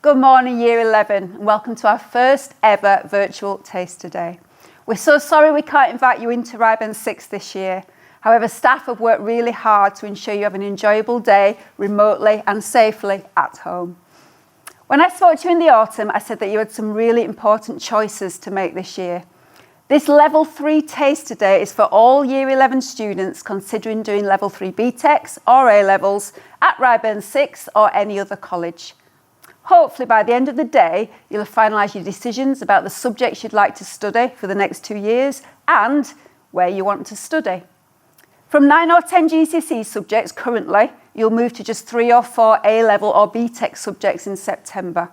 Good morning, Year 11, and welcome to our first ever virtual Taster Day. We're so sorry we can't invite you into Ryburn Sixth this year. However, staff have worked really hard to ensure you have an enjoyable day remotely and safely at home. When I spoke to you in the autumn, I said that you had some really important choices to make this year. This Level 3 Taster Day is for all Year 11 students considering doing Level 3 BTECs or A-levels at Ryburn Sixth or any other college. Hopefully by the end of the day, you'll have finalised your decisions about the subjects you'd like to study for the next 2 years and where you want to study. From 9 or 10 GCSE subjects currently, you'll move to just 3 or 4 A-level or BTEC subjects in September.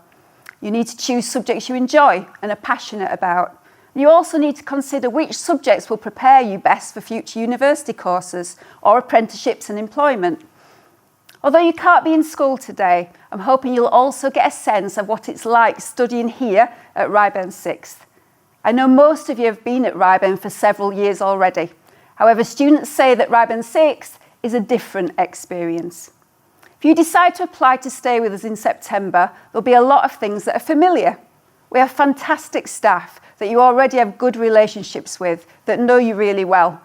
You need to choose subjects you enjoy and are passionate about. You also need to consider which subjects will prepare you best for future university courses or apprenticeships and employment. Although you can't be in school today, I'm hoping you'll also get a sense of what it's like studying here at Ryburn Sixth. I know most of you have been at Ryburn for several years already. However, students say that Ryburn Sixth is a different experience. If you decide to apply to stay with us in September, there'll be a lot of things that are familiar. We have fantastic staff that you already have good relationships with, that know you really well.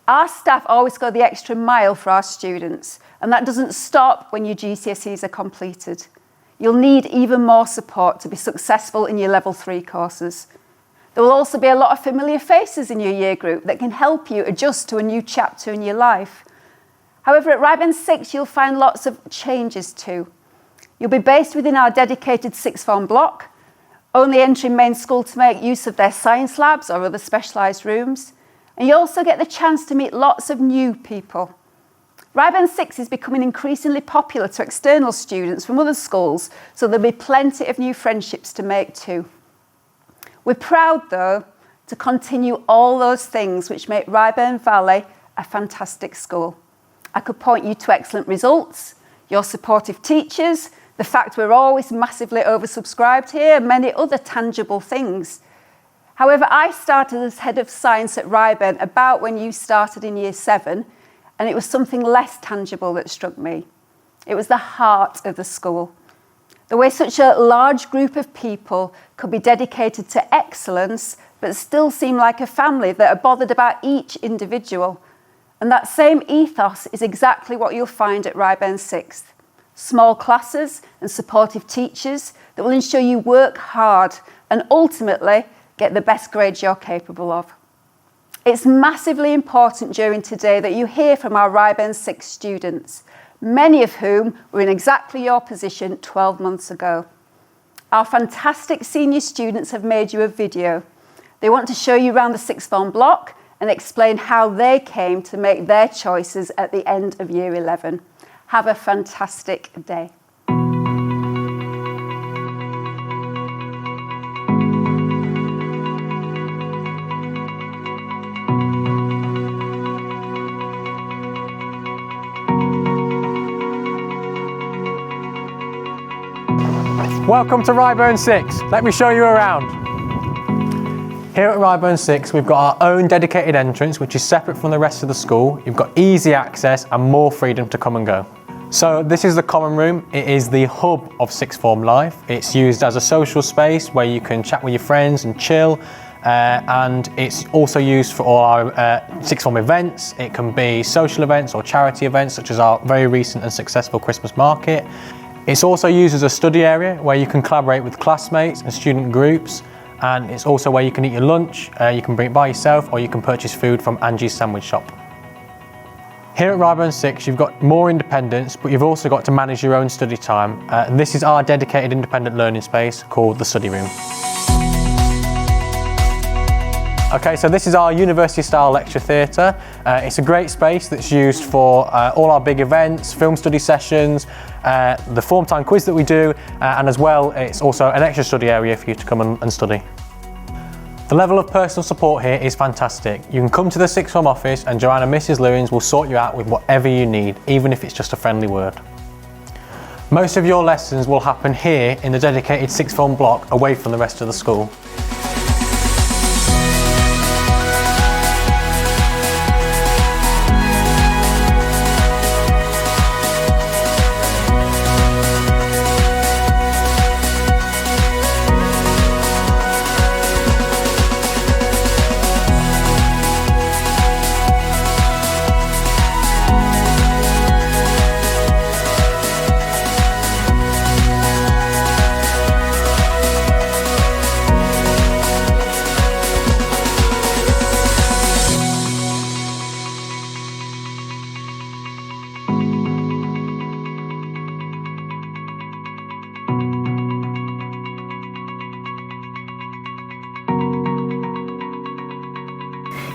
Our staff always go the extra mile for our students, and that doesn't stop when your GCSEs are completed. You'll need even more support to be successful in your Level 3 courses. There will also be a lot of familiar faces in your year group that can help you adjust to a new chapter in your life. However, at Ryburn Sixth, you'll find lots of changes too. You'll be based within our dedicated sixth form block, only entering main school to make use of their science labs or other specialised rooms. And you also get the chance to meet lots of new people. Ryburn Sixth is becoming increasingly popular to external students from other schools, so there'll be plenty of new friendships to make too. We're proud, though, to continue all those things which make Ryburn Valley a fantastic school. I could point you to excellent results, your supportive teachers, the fact we're always massively oversubscribed here, and many other tangible things. However, I started as head of science at Ryburn about when you started in Year 7, and it was something less tangible that struck me. It was the heart of the school. The way such a large group of people could be dedicated to excellence, but still seem like a family that are bothered about each individual. And that same ethos is exactly what you'll find at Ryburn Sixth. Small classes and supportive teachers that will ensure you work hard and ultimately get the best grades you're capable of. It's massively important during today that you hear from our Ryburn Sixth students, many of whom were in exactly your position 12 months ago. Our fantastic senior students have made you a video. They want to show you around the sixth form block and explain how they came to make their choices at the end of Year 11. Have a fantastic day. Welcome to Ryburn Sixth. Let me show you around. Here at Ryburn Sixth, we've got our own dedicated entrance, which is separate from the rest of the school. You've got easy access and more freedom to come and go. So this is the common room. It is the hub of sixth form life. It's used as a social space where you can chat with your friends and chill. And it's also used for all our sixth form events. It can be social events or charity events, such as our very recent and successful Christmas market. It's also used as a study area where you can collaborate with classmates and student groups, and it's also where you can eat your lunch. You can bring it by yourself or you can purchase food from Angie's Sandwich Shop. Here at Ryburn Sixth, you've got more independence, but you've also got to manage your own study time. And this is our dedicated independent learning space called the study room. Okay, so this is our university-style lecture theatre. It's a great space that's used for all our big events, film study sessions, the form time quiz that we do, and as well, it's also an extra study area for you to come and study. The level of personal support here is fantastic. You can come to the sixth form office and Joanna, Mrs. Lewins, will sort you out with whatever you need, even if it's just a friendly word. Most of your lessons will happen here in the dedicated sixth form block away from the rest of the school.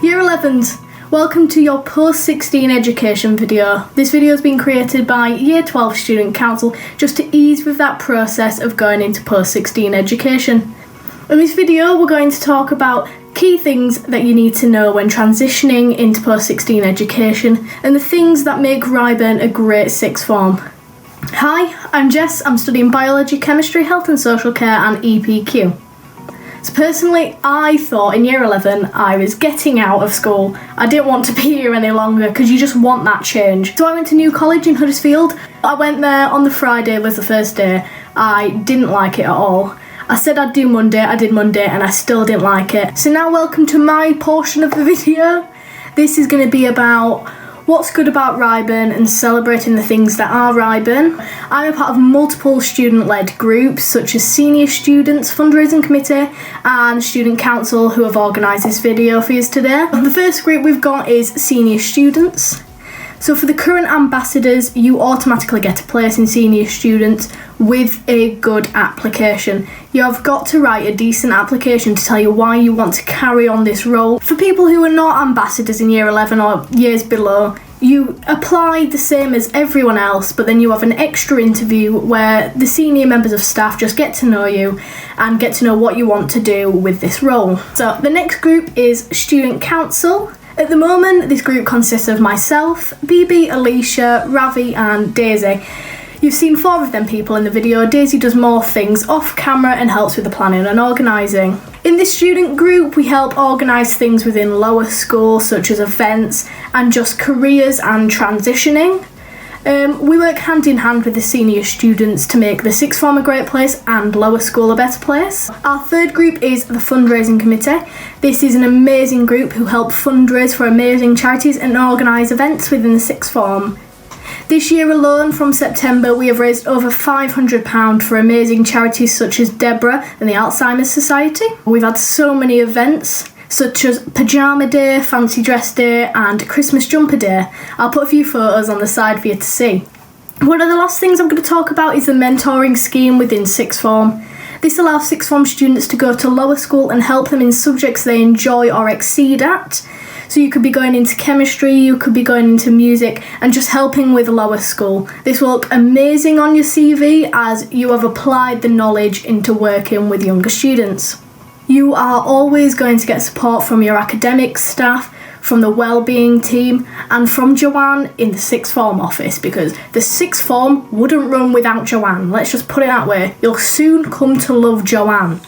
Year 11s, welcome to your post-16 education video. This video has been created by Year 12 Student Council just to ease with that process of going into post-16 education. In this video, we're going to talk about key things that you need to know when transitioning into post-16 education and the things that make Ryburn a great sixth form. Hi, I'm Jess. I'm studying biology, chemistry, health and social care and EPQ. So personally, I thought in year 11 I was getting out of school. I didn't want to be here any longer because you just want that change. So I went to New College in Huddersfield. I went there on the Friday, was the first day. I didn't like it at all. I said I'd do Monday, I did Monday and I still didn't like it. So now welcome to my portion of the video. This is going to be about what's good about Ryburn and celebrating the things that are Ryburn. I'm a part of multiple student-led groups such as Senior Students, Fundraising Committee and Student Council who have organised this video for you today. The first group we've got is Senior Students. So for the current ambassadors, you automatically get a place in Senior Students with a good application. You have got to write a decent application to tell you why you want to carry on this role. For people who are not ambassadors in year 11 or years below, you apply the same as everyone else, but then you have an extra interview where the senior members of staff just get to know you and get to know what you want to do with this role. So the next group is Student Council. At the moment, this group consists of myself, Bibi, Eleisha, Ravi and Daisy. You've seen 4 of them people in the video. Daisy does more things off camera and helps with the planning and organising. In this student group, we help organise things within lower school, such as events and just careers and transitioning. We work hand in hand with the senior students to make the sixth form a great place and lower school a better place. Our third group is the Fundraising Committee. This is an amazing group who help fundraise for amazing charities and organise events within the sixth form. This year alone, from September, we have raised over £500 for amazing charities such as Deborah and the Alzheimer's Society. We've had so many events, such as Pyjama Day, Fancy Dress Day and Christmas Jumper Day. I'll put a few photos on the side for you to see. One of the last things I'm going to talk about is the mentoring scheme within sixth form. This allows sixth form students to go to lower school and help them in subjects they enjoy or exceed at. So you could be going into chemistry, you could be going into music and just helping with lower school. This will look amazing on your CV as you have applied the knowledge into working with younger students. You are always going to get support from your academic staff, from the wellbeing team and from Joanne in the sixth form office because the sixth form wouldn't run without Joanne. Let's just put it that way. You'll soon come to love Joanne.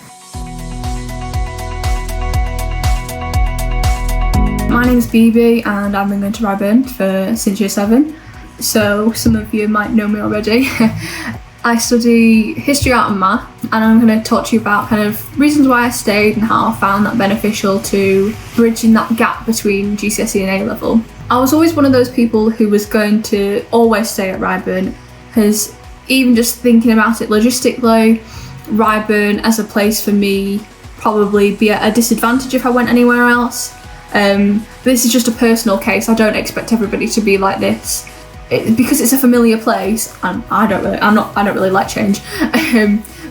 My name's Bibi and I've been going to Ryburn since year 7, so some of you might know me already. I study history, art and math, and I'm going to talk to you about kind of reasons why I stayed and how I found that beneficial to bridging that gap between GCSE and A-level. I was always one of those people who was going to always stay at Ryburn, because even just thinking about it logistically, Ryburn as a place for me probably be at a disadvantage if I went anywhere else. This is just a personal case. I don't expect everybody to be like this. Because it's a familiar place, and I don't really like change.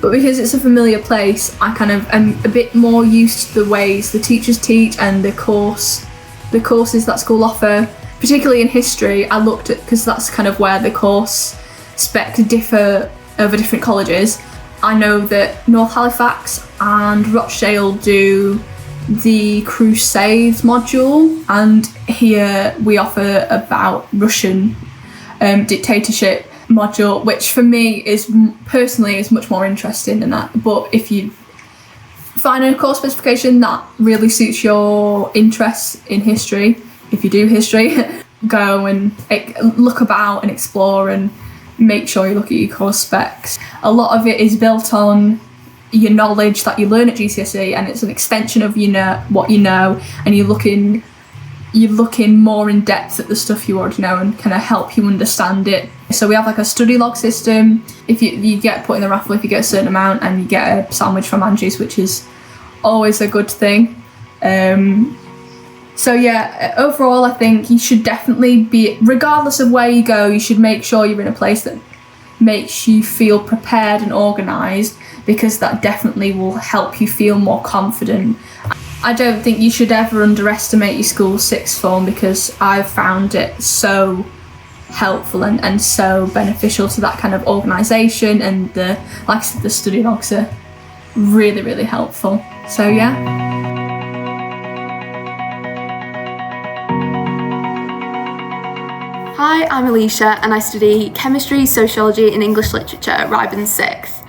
But because it's a familiar place, I kind of am a bit more used to the ways the teachers teach and the courses that school offer. Particularly in history, I looked at, because that's kind of where the course specs differ over different colleges. I know that North Halifax and Rochdale do the Crusades module, and here we offer about Russian dictatorship module, which for me is personally is much more interesting than that. But if you find a course specification that really suits your interests in history, if you do history, go and look about and explore and make sure you look at your course specs. A lot of it is built on your knowledge that you learn at GCSE, and it's an extension of what you know, and you're looking more in depth at the stuff you already know and kind of help you understand it. So we have like a study log system. If you get put in the raffle if you get a certain amount, and you get a sandwich from Angie's, which is always a good thing. So yeah, overall I think you should definitely be, regardless of where you go, you should make sure you're in a place that makes you feel prepared and organised, because that definitely will help you feel more confident. I don't think you should ever underestimate your school's sixth form, because I've found it so helpful and so beneficial to that kind of organisation, and like I said, the study logs are really, really helpful. So yeah. Hi, I'm Eleisha and I study chemistry, sociology and English literature at Ryburn Sixth.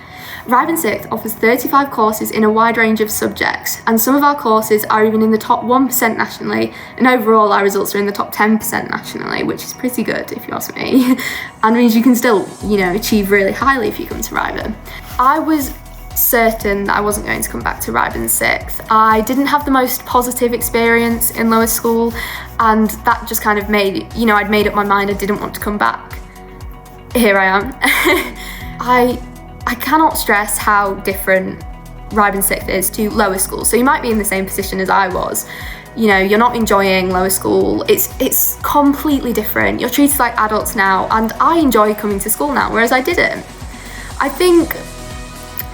Ryburn Sixth offers 35 courses in a wide range of subjects, and some of our courses are even in the top 1% nationally, and overall our results are in the top 10% nationally, which is pretty good if you ask me, and means you can still, achieve really highly if you come to Ryburn. I was certain that I wasn't going to come back to Ryburn Sixth. I didn't have the most positive experience in lower school, and that just kind of made, I'd made up my mind I didn't want to come back. Here I am. I cannot stress how different Ryburn Sixth is to lower school. So you might be in the same position as I was. You're not enjoying lower school. It's completely different. You're treated like adults now, and I enjoy coming to school now, whereas I didn't. I think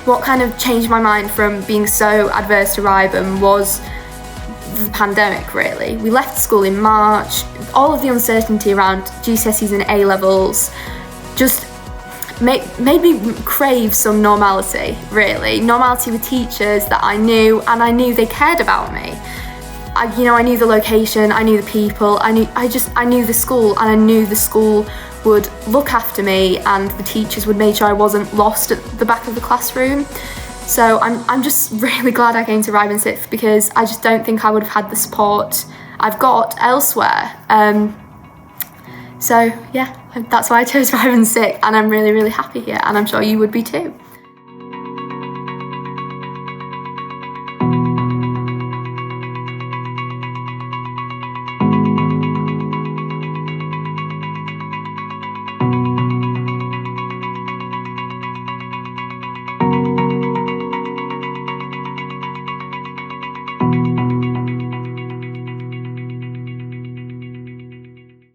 what kind of changed my mind from being so adverse to Ryburn was the pandemic, really. We left school in March. All of the uncertainty around GCSEs and A-levels just made me crave some normality, really. Normality with teachers that I knew, and I knew they cared about me. I knew the location, I knew the people, I knew the school, and I knew the school would look after me, and the teachers would make sure I wasn't lost at the back of the classroom. So I'm just really glad I came to Ryburn Sixth, because I just don't think I would have had the support I've got elsewhere. So yeah, that's why I chose Ryburn Sixth, and I'm really, really happy here, and I'm sure you would be too.